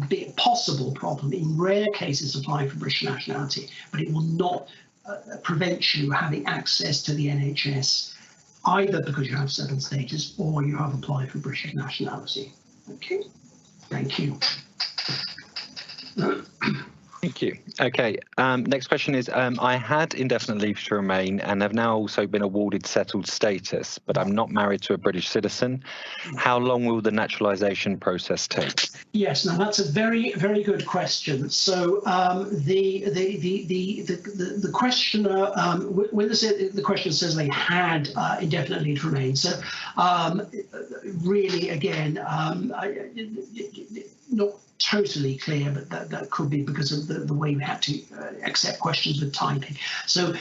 be a possible problem in rare cases applying for British nationality, but it will not prevent you having access to the NHS, either because you have settled status or you have applied for British nationality. Okay, thank you. Thank you. Okay, next question is, I had indefinite leave to remain and have now also been awarded settled status, but I'm not married to a British citizen. How long will the naturalisation process take? Yes, now that's a very, very good question. So the questioner, when the question says they had indefinite leave to remain, so really, again, not totally clear, but that could be because of the way we had to accept questions with typing. So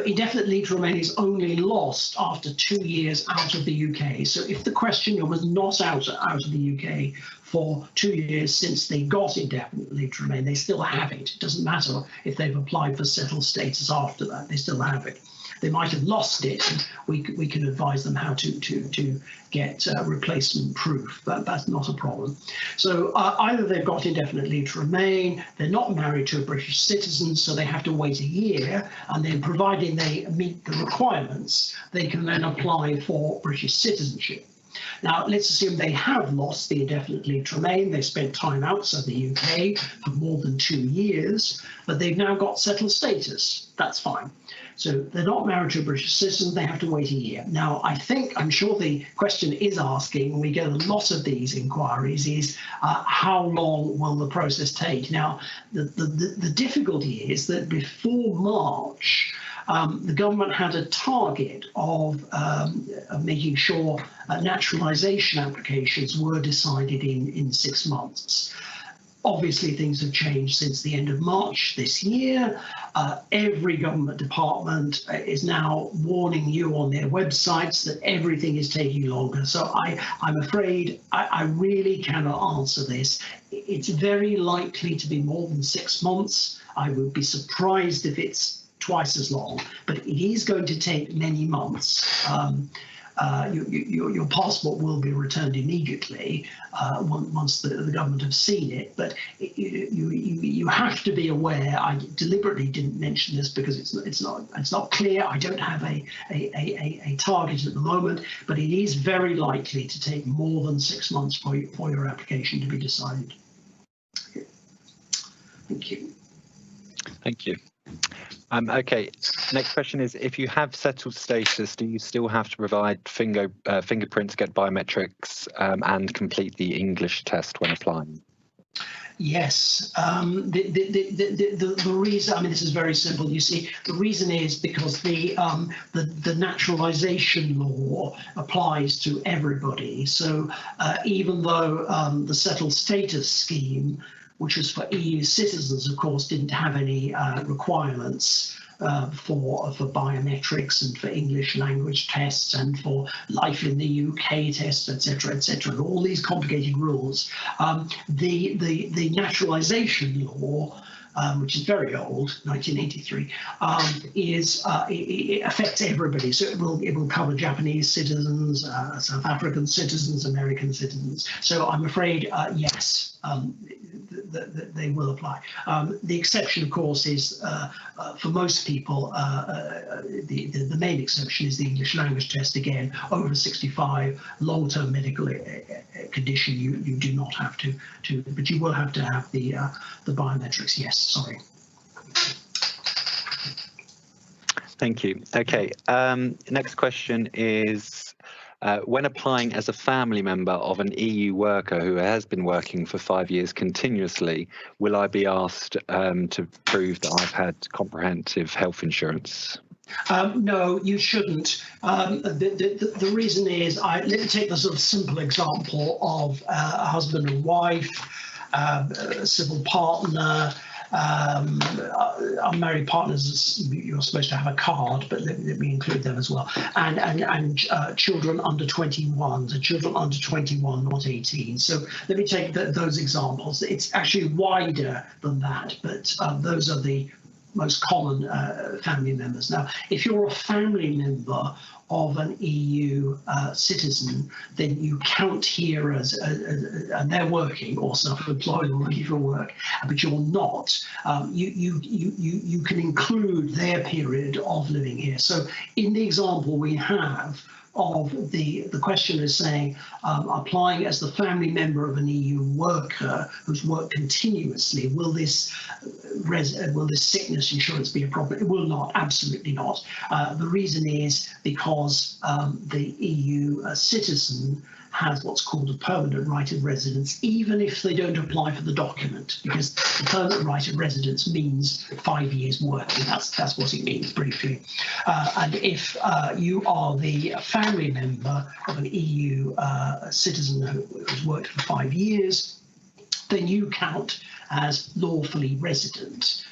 indefinite leave to remain is only lost after 2 years out of the UK. So if the questioner was not out of the UK for 2 years since they got indefinite leave to remain, they still have it. It doesn't matter if they've applied for settled status after that, they still have it. They might have lost it, and we can advise them how to get replacement proof. That's not a problem. So either they've got indefinite leave to remain, they're not married to a British citizen, so they have to wait a year, and then providing they meet the requirements, they can then apply for British citizenship. Now, let's assume they have lost the indefinite leave to remain. They spent time outside the UK for more than 2 years, but they've now got settled status. That's fine. So they're not married to a British citizen, they have to wait a year. Now, I'm sure the question is asking, and we get a lot of these inquiries, is how long will the process take? Now, the difficulty is that before March, the government had a target of making sure naturalisation applications were decided in 6 months. Obviously, things have changed since the end of March this year. Every government department is now warning you on their websites that everything is taking longer. So I'm afraid I really cannot answer this. It's very likely to be more than 6 months. I would be surprised if it's twice as long, but it is going to take many months. Your passport will be returned immediately once the government have seen it, but you have to be aware. I deliberately didn't mention this because it's not clear. I don't have a target at the moment, but it is very likely to take more than 6 months for your application to be decided. Thank you. Thank you. Okay, next question is, if you have settled status, do you still have to provide fingerprints, get biometrics, and complete the English test when applying? Yes. The reason, I mean, this is very simple. You see, the reason is because the naturalisation law applies to everybody. So even though the settled status scheme, which was for EU citizens, of course, didn't have any requirements for biometrics and for English language tests and for life in the UK tests, etc., and all these complicated rules. The naturalisation law, which is very old, 1983, it affects everybody. So it will cover Japanese citizens, South African citizens, American citizens. So I'm afraid, yes, they will apply. The exception, of course, is for most people, the main exception is the English language test. Again, over 65, long-term medical condition, you do not have to, but you will have to have the biometrics. Yes, sorry. Thank you. Okay, next question is, when applying as a family member of an EU worker who has been working for 5 years continuously, will I be asked to prove that I've had comprehensive health insurance? No, you shouldn't. The reason is, let me take the sort of simple example of a husband and wife, a civil partner, unmarried partners. You're supposed to have a card, but let me include them as well. And children under 21, so children under 21, not 18. So let me take those examples. It's actually wider than that, but those are the most common family members. Now, if you're a family member of an EU citizen, then you count here as, and they're working or self-employed or looking for work, but you're not. You can include their period of living here. So in the example we have of the question is saying applying as the family member of an EU worker who's worked continuously, will this sickness insurance be a problem? It will not, absolutely not. The reason is because the EU citizen has what's called a permanent right of residence, even if they don't apply for the document, because the permanent right of residence means 5 years working. That's what it means briefly. And if you are the family member of an EU citizen who's worked for 5 years, then you count as lawfully resident.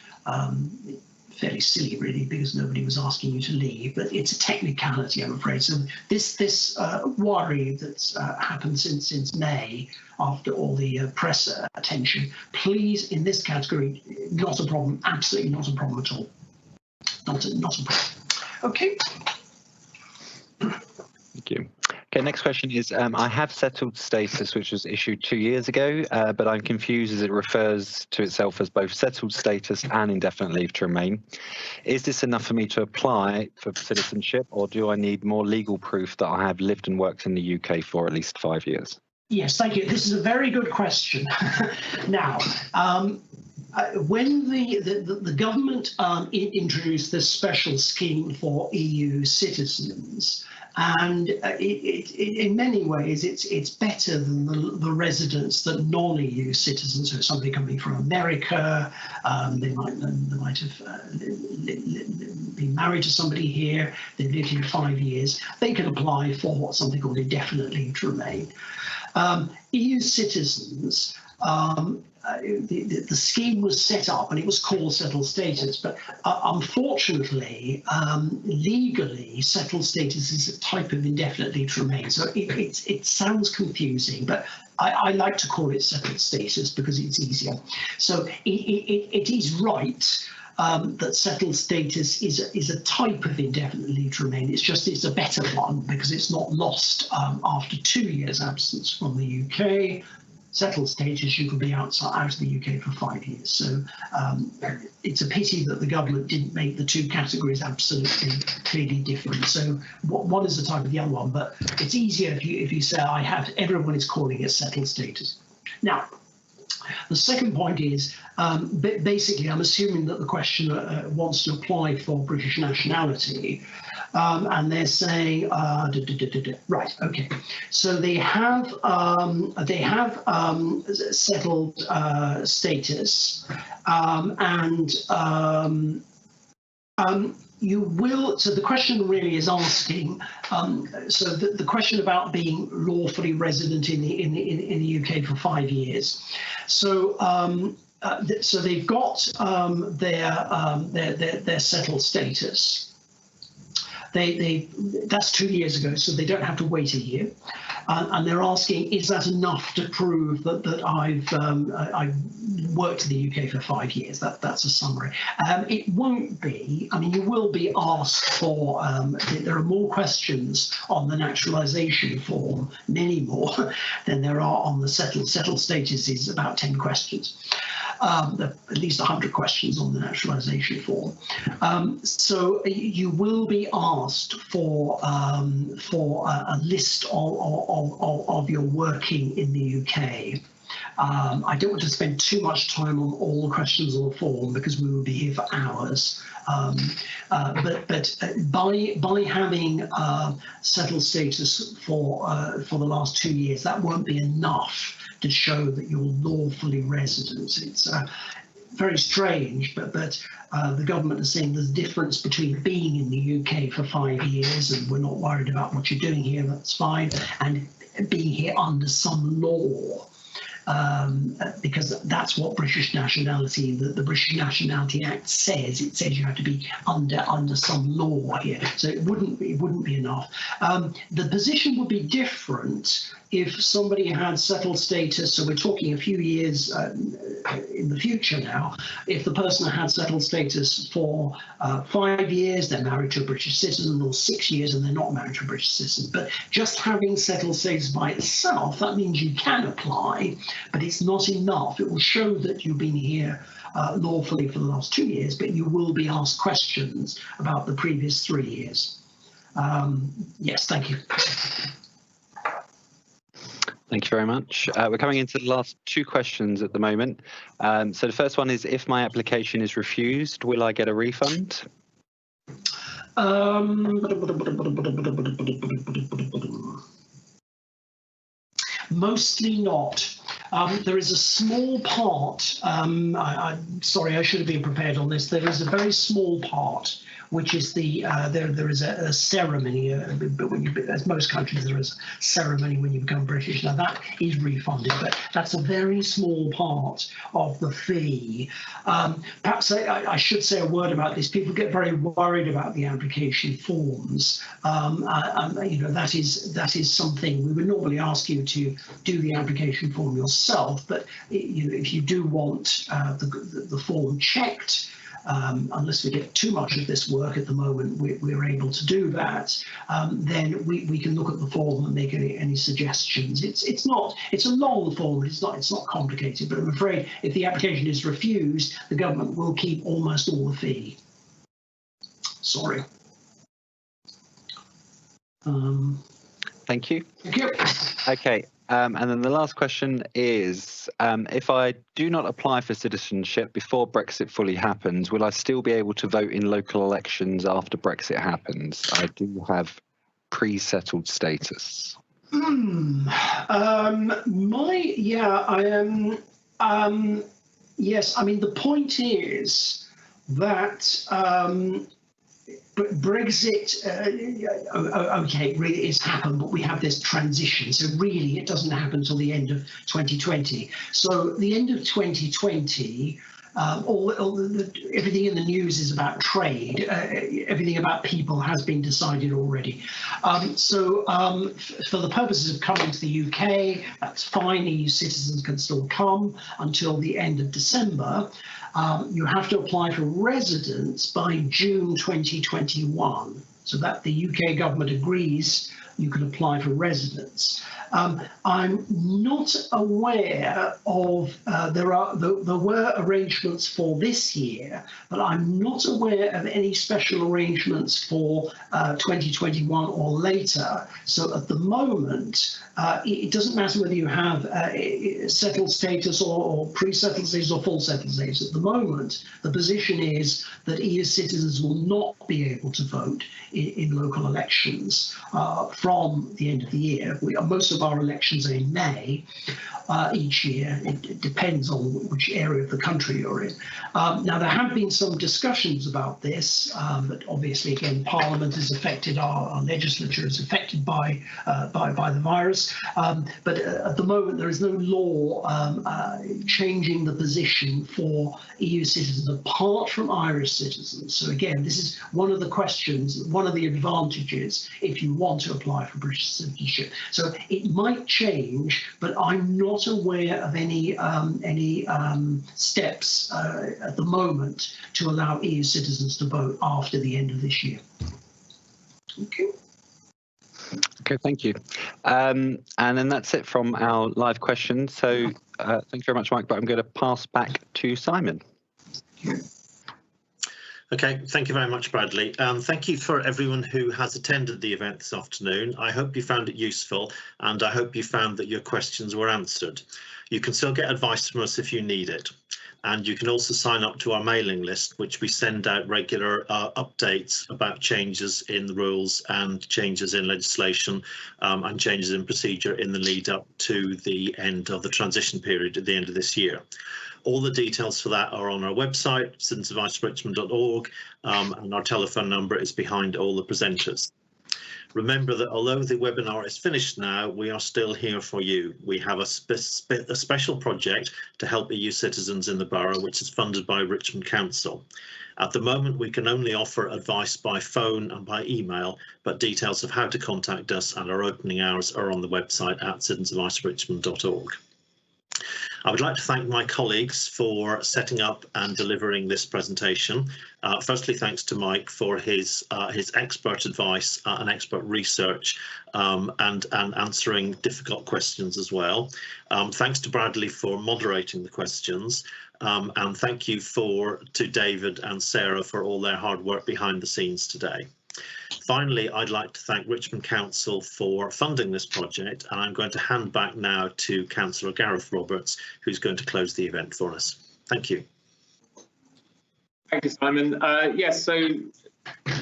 Fairly silly, really, because nobody was asking you to leave, but it's a technicality, I'm afraid. So this worry that's happened since May, after all the press attention, please, in this category, not a problem, absolutely not a problem at all. Not a problem. Okay. Thank you. Okay, next question is, I have settled status, which was issued 2 years ago, but I'm confused as it refers to itself as both settled status and indefinite leave to remain. Is this enough for me to apply for citizenship, or do I need more legal proof that I have lived and worked in the UK for at least 5 years? Yes, thank you. This is a very good question. Now, when the government introduced this special scheme for EU citizens, and in many ways it's better than the residence that non-EU citizens, so somebody coming from America, they might have been married to somebody here, they've lived here 5 years, they can apply for something called indefinite leave to remain. EU citizens, the scheme was set up and it was called settled status, but unfortunately, legally, settled status is a type of indefinite leave to remain. So it sounds confusing, but I like to call it settled status because it's easier. So it is right that settled status is a type of indefinite leave to remain. It's a better one because it's not lost after 2 years absence from the UK. Settled status, you can be out of the UK for 5 years. So it's a pity that the government didn't make the two categories absolutely clearly different. So one is the type of the other one, but it's easier if you say I have, everyone is calling it settled status. Now, the second point is, basically, I'm assuming that the questioner wants to apply for British nationality, and they're saying, right, okay. So they have settled status, you will, so the question really is asking, so the question about being lawfully resident in the UK for 5 years. So so they've got their settled status. That's 2 years ago, so they don't have to wait a year. And they're asking, is that enough to prove that I've worked in the UK for 5 years? That's a summary. It won't be. I mean, you will be asked for. There are more questions on the naturalisation form, many more than there are on the settled. Settled status is about 10 questions. At least 100 questions on the naturalisation form. So you will be asked for a list of your working in the UK. I don't want to spend too much time on all the questions on the form because we will be here for hours. But by having settled status for the last 2 years, that won't be enough to show that you're lawfully resident. It's very strange, but the government is saying there's a difference between being in the UK for 5 years and we're not worried about what you're doing here, that's fine, and being here under some law. Because that's what British nationality, the British Nationality Act says. It says you have to be under some law here. So it wouldn't be enough. The position would be different if somebody had settled status, so we're talking a few years in the future now, if the person had settled status for 5 years, they're married to a British citizen, or 6 years and they're not married to a British citizen. But just having settled status by itself, that means you can apply, but it's not enough. It will show that you've been here lawfully for the last 2 years, but you will be asked questions about the previous 3 years. Yes, thank you. Thank you very much. We're coming into the last 2 questions at the moment. So the first one is, if my application is refused, will I get a refund? Mostly not. There is a small part, I'm sorry, I should have been prepared on this. There is a very small part, which is the, there is a ceremony, but when you, as most countries, there is a ceremony when you become British. Now that is refunded, but that's a very small part of the fee. Perhaps I should say a word about this. People get very worried about the application forms. You know, that is something we would normally ask you to do the application form yourself, but you know, if you do want the form checked, unless we get too much of this work at the moment, we're able to do that. Then we can look at the form and make any suggestions. It's a long form. It's not complicated. But I'm afraid if the application is refused, the government will keep almost all the fee. Sorry. Thank you. Thank you. Okay. And then the last question is, if I do not apply for citizenship before Brexit fully happens, will I still be able to vote in local elections after Brexit happens? I do have pre-settled status. Yes, I mean, the point is that Brexit, okay, really is happened, but we have this transition. So really, it doesn't happen until the end of 2020. So the end of 2020, everything in the news is about trade. Everything about people has been decided already. So for the purposes of coming to the UK, that's fine. EU citizens can still come until the end of December. You have to apply for residence by June 2021, so that the UK government agrees you can apply for residence. I'm not aware of, there were arrangements for this year, but I'm not aware of any special arrangements for 2021 or later. So at the moment, it doesn't matter whether you have settled status or pre-settled status or full settled status. At the moment, the position is that EU citizens will not be able to vote in local elections from the end of the year. Most of our elections are in May each year. It depends on which area of the country you're in. Now, there have been some discussions about this, but obviously, again, Parliament is affected, our legislature is affected by the virus. But at the moment, there is no law changing the position for EU citizens apart from Irish citizens. So again, this is one of the questions, one of the advantages if you want to apply for British citizenship. So it might change, but I'm not aware of any steps at the moment to allow EU citizens to vote after the end of this year. Okay. Okay, thank you. And then that's it from our live questions. So thank you very much, Mike, but I'm going to pass back to Simon. Okay, thank you very much, Bradley. Thank you for everyone who has attended the event this afternoon. I hope you found it useful, and I hope you found that your questions were answered. You can still get advice from us if you need it. And you can also sign up to our mailing list, which we send out regular updates about changes in the rules and changes in legislation and changes in procedure in the lead up to the end of the transition period at the end of this year. All the details for that are on our website, citizensadvicerichmond.org, and our telephone number is behind all the presenters. Remember that although the webinar is finished now, we are still here for you. We have a special project to help EU citizens in the borough, which is funded by Richmond Council. At the moment, we can only offer advice by phone and by email, but details of how to contact us and our opening hours are on the website at citizensadvicerichmond.org. I would like to thank my colleagues for setting up and delivering this presentation. Firstly, thanks to Mike for his expert advice and expert research and answering difficult questions as well. Thanks to Bradley for moderating the questions. And thank you to David and Sarah for all their hard work behind the scenes today. Finally, I'd like to thank Richmond Council for funding this project, and I'm going to hand back now to Councillor Gareth Roberts, who's going to close the event for us. Thank you. Thank you, Simon. Yes, so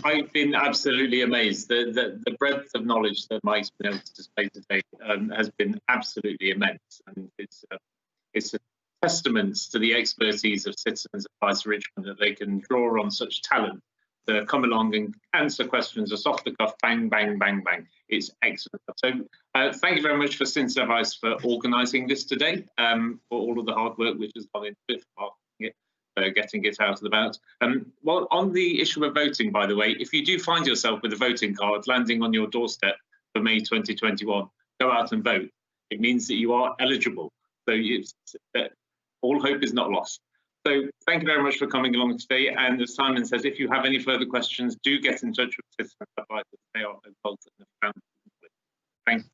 I've been absolutely amazed. The breadth of knowledge that Mike's been able to display today has been absolutely immense, and it's a testament to the expertise of Citizens Advice Richmond that they can draw on such talent to come along and answer questions just off the cuff, bang, bang, bang, bang. It's excellent. So thank you very much for Citizens Advice for organising this today, for all of the hard work which has gone into it, getting it out of the ballot. Well, on the issue of voting, by the way, if you do find yourself with a voting card landing on your doorstep for May 2021, go out and vote. It means that you are eligible. So all hope is not lost. So thank you very much for coming along today. And as Simon says, if you have any further questions, do get in touch with Citizens Advice. They are involved in the family. Thank you.